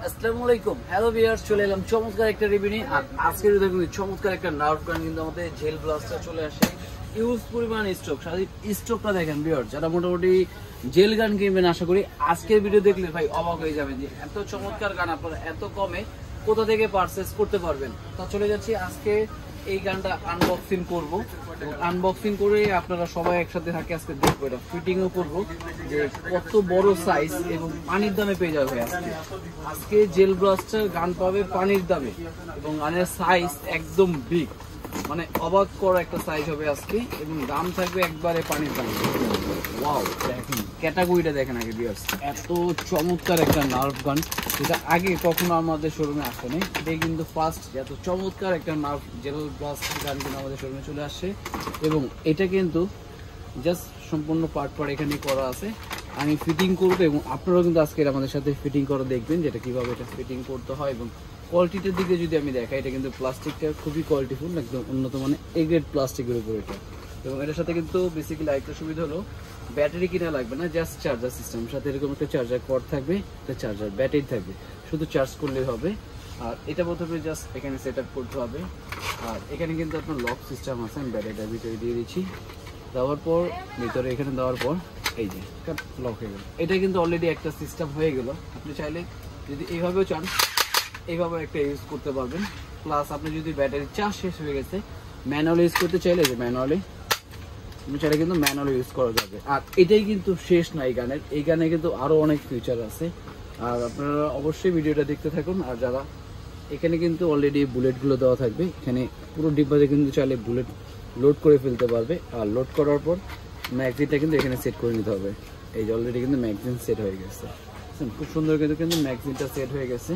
আসসালামু আলাইকুম। Hello viewers, চলে এলাম চমৎকার একটা রিভিউ নিয়ে। আর আজকের দেখুন চমৎকার একটা নার্ভ গান কিন্তু আমাদের জেল ব্লাস্টার চলে আসে। ইউজ পরিমাণ স্টক, সাথে স্টকটা দেখেন ভিউয়ার্স, যারা মোটামুটি জেল গান কিনবেন আশা করি আজকের ভিডিও দেখলে ভাই অবাক হয়ে যাবেন যে এত চমৎকার গান আপনারা এত কমে কোথা থেকে পারচেজ করতে পারবেন। তা চলে যাচ্ছি আজকে এই গানটা আনবক্সিং করব। আনবক্সিং করে আপনারা সবাই একসাথে থাকে আজকে দেখবো, এটা ফিটিংও করবো যে কত বড় সাইজ এবং পানির দামে পেয়ে যাবে। আজকে জেল ব্লাস্টার গান পাবে পানির দামে এবং গানের সাইজ একদম বিগ, মানে অবাক করা একটা সাইজ হবে আজকে এবং দাম থাকবে একবারে পানির দামে। ওয়াও, দেখেন ক্যাটাগরিটা দেখেন আগে ভিউয়ার্স, এত চমৎকার একটা নার্ভ গান যেটা আগে কখনো আমাদের শোরুমে আসেনি। এটাই কিন্তু ফার্স্ট এত চমৎকার একটা নার্ভ জেল ব্লাস্টার গান কিন্তু আমাদের শোরুমে চলে আসছে এবং এটা কিন্তু জাস্ট সম্পূর্ণ পার্ট এখানে করা আছে। আমি ফিটিং করবো এবং আপনারাও কিন্তু আজকে আমাদের সাথে ফিটিং করে দেখবেন যেটা কিভাবে এটা ফিটিং করতে হয়। এবং কোয়ালিটিটার দিকে যদি আমি দেখাই, এটা কিন্তু প্লাস্টিকটা খুবই কোয়ালিটিফুল, একদম উন্নত মানে এ গ্রেড প্লাস্টিকের উপর এটা। এবং এটার সাথে কিন্তু বেসিক্যালি আরেকটা সুবিধা হলো ব্যাটারি কিনা লাগবে না, জাস্ট চার্জার সিস্টেম। সাথে এরকম একটা চার্জার কর্ড থাকবে, একটা চার্জার ব্যাটারি থাকবে, শুধু চার্জ করলেই হবে। আর এটা প্রথমে জাস্ট এখানে সেট আপ করতে হবে। আর এখানে কিন্তু আপনার লক সিস্টেম আছে, আমি ব্যাটারিটার ভিতরে দিয়ে দিচ্ছি। দেওয়ার পর ভিতরে এখানে দেওয়ার পর এই যে লক হয়ে গেল। এটা কিন্তু অলরেডি একটা সিস্টেম হয়ে গেল। আপনি চাইলে যদি এইভাবেও চান এইভাবে একটা ইউজ করতে পারবেন। প্লাস আপনি যদি ব্যাটারি চার্জ শেষ হয়ে গেছে ম্যানুয়ালি ইউজ করতে চাইলে যে ম্যানুয়ালি আপনি চাইলে কিন্তু ম্যানুয়ালি ইউজ করা যাবে। আর এটাই কিন্তু শেষ না এই গানের, এই গানে কিন্তু আরো অনেক ফিচার আছে। আর আপনারা অবশ্যই ভিডিওটা দেখতে থাকুন। আর যারা এখানে কিন্তু অলরেডি বুলেটগুলো দেওয়া থাকবে, এখানে পুরো ডিব্বাতে কিন্তু চাইলে বুলেট লোড করে ফেলতে পারবে। আর লোড করার পর ম্যাগজিনটা কিন্তু এখানে সেট করে নিতে হবে। এই যে অলরেডি কিন্তু ম্যাগজিন সেট হয়ে গেছে, খুব সুন্দর কিন্তু ম্যাগজিনটা সেট হয়ে গেছে।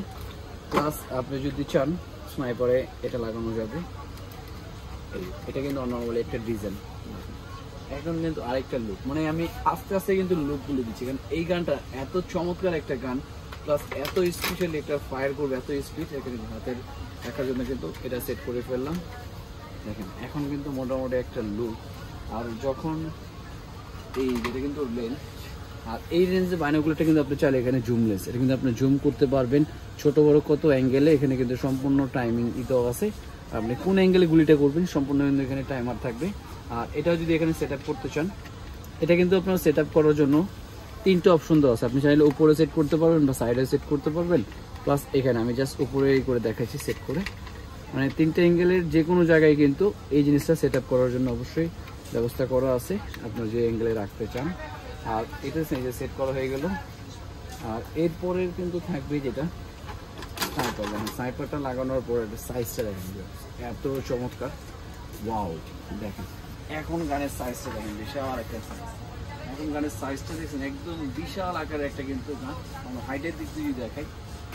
প্লাস আপনি যদি চান স্নাইপারে এটা লাগানো যাবে। এটা কিন্তু নর্মালি একটা ডিজাইন, এখন কিন্তু আরেকটা লুক, মানে আমি আস্তে আস্তে কিন্তু লুক গুলো দিচ্ছি কারণ এই গানটা এত চমৎকার একটা গান, প্লাস এত স্পেশালি একটা ফায়ার করবে, এত স্পিড। এখানে হাতের রাখার জন্য কিন্তু এটা সেট করে ফেললাম। দেখেন এখন কিন্তু মোটামুটি একটা লুক। আর যখন এই যেটা কিন্তু লেন্স, আর এই রেঞ্জে বাইনোকুলারটা কিন্তু আপনি চাইলে এখানে জুম লেন্স, এটা কিন্তু আপনি জুম করতে পারবেন ছোট বড় কত অ্যাঙ্গেলে। এখানে কিন্তু সম্পূর্ণ টাইমিং দেওয়া আছে, আপনি কোন অ্যাঙ্গেলে গুলিটা করবেন সম্পূর্ণ কিন্তু এখানে টাইমার থাকবে। আর এটাও যদি এখানে সেট আপ করতে চান, এটা কিন্তু আপনার সেট আপ করার জন্য তিনটে অপশন দেওয়া আছে। আপনি চাইলে উপরে সেট করতে পারবেন বা সাইডে সেট করতে পারবেন। প্লাস এখানে আমি জাস্ট উপরে করে দেখাচ্ছি সেট করে, মানে তিনটে অ্যাঙ্গেলের যে কোনো জায়গায় কিন্তু এই জিনিসটা সেট আপ করার জন্য অবশ্যই ব্যবস্থা করা আছে, আপনার যে অ্যাঙ্গেলে রাখতে চান। আর এটা সেট করা হয়ে গেল। আর এরপরের কিন্তু থাকবে যেটা স্নাইপার, স্নাইপারটা লাগানোর পর সাইজটা দেখেন এত চমৎকার। ওয়াও, দেখেন এখন গানের সাইজটা দেখেন, বিশাল একটা সাইজ। এখন গানের সাইজটা দেখছেন একদম বিশাল আকারের একটা কিন্তু গান। আমার হাইটের দিক দিয়ে দেখাই,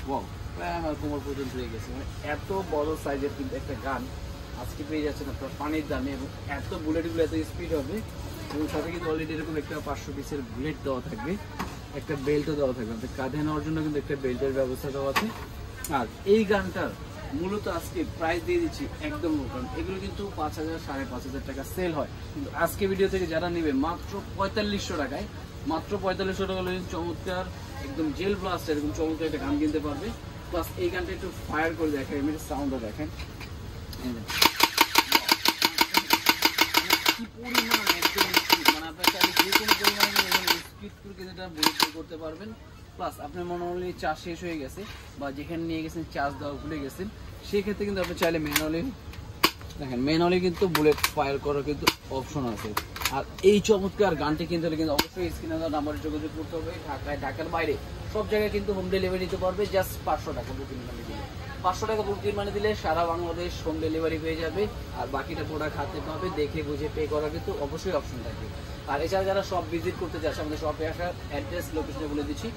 ওয়াও প্রায় আমার কোমর পর্যন্ত হয়ে গেছে। মানে এত বড় সাইজের কিন্তু একটা গান আজকে পেয়ে যাচ্ছেন আপনার পানির দামে এবং এত বুলেটগুলো এত স্পিড হবে। এবং সাথে কিন্তু অলরেডি এরকম একটা 500 পিসের বুলেট দেওয়া থাকবে, একটা বেল্টও দেওয়া থাকবে, আপনার কাঁধে নেওয়ার জন্য কিন্তু একটা বেল্টের ব্যবস্থা দেওয়া আছে। আর এই গানটার মূলত আজকে প্রাইস দিয়ে দিচ্ছি একদম নতুন। এগুলো কিন্তু 5,000 5,500 টাকা সেল হয়, কিন্তু আজকে ভিডিও থেকে যারা নেবে মাত্র 4500 টাকায়, মাত্র 4500 টাকা চমৎকার একদম জেল ব্লাস্টার এরকম চমৎকার একটা গান কিনতে পারবে। প্লাস এই গানটা একটু ফায়ার করে দেখেন, এমনি সাউন্ডটা দেখেন কি পরিমাণ একদম স্পিড, মানে আপনার চাইলে যে কোনো পরিমাণে স্পিড করে কিন্তু এটা বুলেট করতে পারবেন। প্লাস আপনার মনে হলে চার্জ শেষ হয়ে গেছে বা যেখানে নিয়ে গেছেন চার্জ দেওয়া ভুলে গেছেন, সেক্ষেত্রে কিন্তু আপনি চাইলে ম্যানুয়ালি দেখেন ম্যানুয়ালি কিন্তু বুলেট ফায়ার করার কিন্তু অপশন আছে। আর এই চমৎকার গানটি কিনতে হলে কিন্তু অবশ্যই স্ক্রিনে নাম্বারে যোগাযোগ করতে হবে। ঢাকায়, ঢাকার বাইরে সব জায়গায় কিন্তু হোম ডেলিভারি দিতে পারবে জাস্ট 500 টাকা বুকিং মানি দিলে। 500 টাকা বুকিং মানি দিলে সারা বাংলাদেশ হোম ডেলিভারি পেয়ে যাবে। আর বাকিটা প্রোডাক্ট হাতে পাবে, দেখে বুঝে পে করা কিন্তু অবশ্যই অপশন থাকবে। আর এছাড়া যারা সব ভিজিট করতে চাচ্ছে আমাদের শপে আসার অ্যাড্রেস লোকেশনে বলে দিচ্ছি।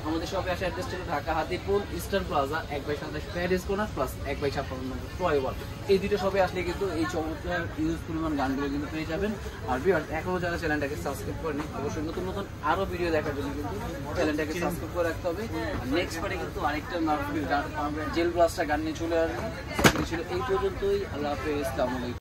আমাদের শপে আসার অ্যাড্রেস হলো Dhaka Hatipur eastern plaza 1/27 Paris corner plus 1/56 flyover. এই দুটো শপে আসলে কিন্তু এই চমৎকার ইউজ পরিমাণ গানগুলো কিন্তু পেয়ে যাবেন। আর ভিউয়ার্স এখনো যারা চ্যানেলটাকে সাবস্ক্রাইব করেনি অবশ্যই নতুন নতুন আরো ভিডিও দেখার জন্য কিন্তু চ্যানেলটাকে সাবস্ক্রাইব করে রাখতে হবে। আর নেক্সট পারে কিন্তু আরেকটা জেল ব্লাস্টার গান নিয়ে চলে আসবে। ছিল এই পর্যন্তই। আল্লাহ হাফেজ, আসসালামু আলাইকুম।